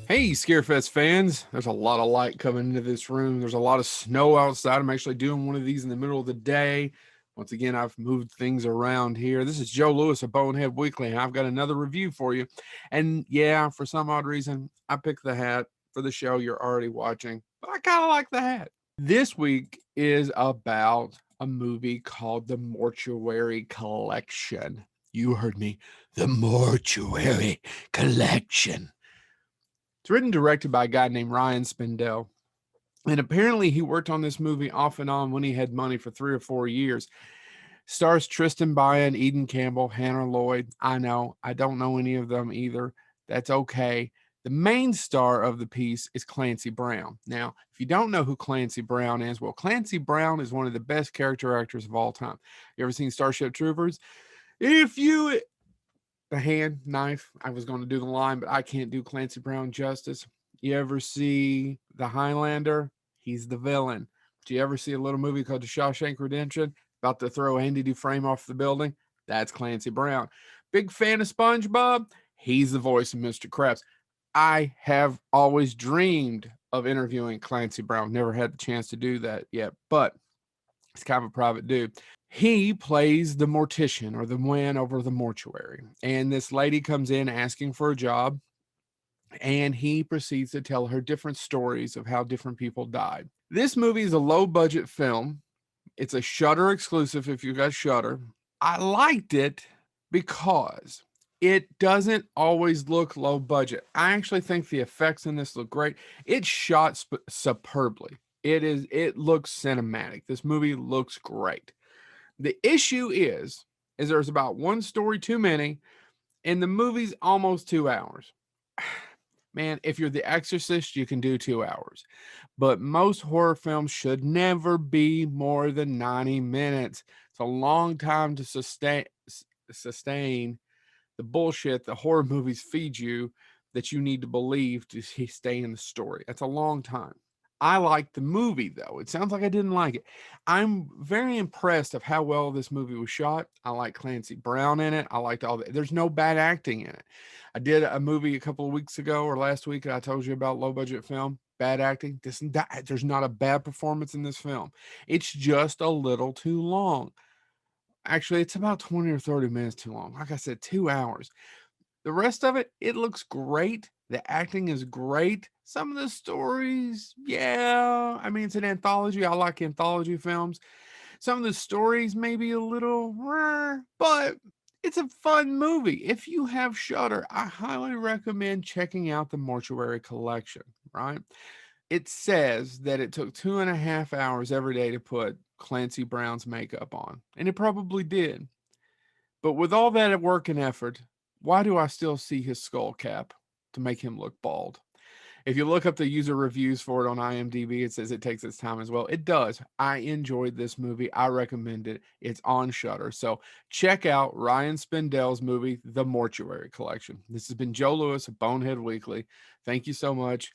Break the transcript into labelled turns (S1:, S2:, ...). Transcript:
S1: Hey, Scarefest fans. There's a lot of light coming into this room. There's a lot of snow outside. I'm actually doing one of these in the middle of the day. Once again, I've moved things around here. This is Joe Lewis of Bonehead Weekly, and I've got another review for you. And yeah, for some odd reason, I picked the hat for the show you're already watching, but I kind of like the hat. This week is about a movie called The Mortuary Collection. You heard me, The Mortuary Collection. It's written and directed by a guy named Ryan Spindell. And apparently he worked on this movie off and on when he had money for 3 or 4 years. Stars Tristan Byron, Eden Campbell, Hannah Lloyd. I know, I don't know any of them either. That's okay. The main star of the piece is Clancy Brown. Now, if you don't know who Clancy Brown is, well, Clancy Brown is one of the best character actors of all time. You ever seen Starship Troopers? If you the hand knife. I was going to do the line, but I can't do Clancy Brown justice. You ever see The Highlander? He's the villain. Do you ever see a little movie called The Shawshank Redemption? About to throw Andy Dufresne off the building? That's Clancy Brown. Big fan of SpongeBob? He's the voice of Mr. Krabs. I have always dreamed of interviewing Clancy Brown. Never had the chance to do that yet, but he's kind of a private dude. He plays the mortician or the man over the mortuary. And this lady comes in asking for a job, and he proceeds to tell her different stories of how different people died. This movie is a low budget film. It's a Shudder exclusive if you got Shudder. I liked it because it doesn't always look low budget. I actually think the effects in this look great. It's shot superbly. It looks cinematic. This movie looks great. The issue is there's about one story too many, and the movie's almost 2 hours. Man, if you're The Exorcist, you can do 2 hours. But most horror films should never be more than 90 minutes. It's a long time to sustain the bullshit the horror movies feed you that you need to believe to stay in the story. That's a long time. I liked the movie though. It sounds like I didn't like it. I'm very impressed of how well this movie was shot. I like Clancy Brown in it. I liked all that. There's no bad acting in it. I did a movie a couple of weeks ago or last week I told you about low budget film. Bad acting. There's not a bad performance in this film. It's just a little too long. Actually, it's about 20 or 30 minutes too long. Like I said, 2 hours. The rest of it, it looks great. The acting is great. Some of the stories, yeah. I mean, it's an anthology. I like anthology films. Some of the stories maybe a little, but it's a fun movie. If you have Shudder, I highly recommend checking out the Mortuary Collection, right? It says that it took 2.5 hours every day to put Clancy Brown's makeup on, and it probably did. But with all that work and effort, why do I still see his skull cap to make him look bald? If you look up the user reviews for it on IMDb, it says it takes its time as well. It does. I enjoyed this movie. I recommend it. It's on Shudder. So check out Ryan Spindell's movie, The Mortuary Collection. This has been Joe Lewis of Bonehead Weekly. Thank you so much.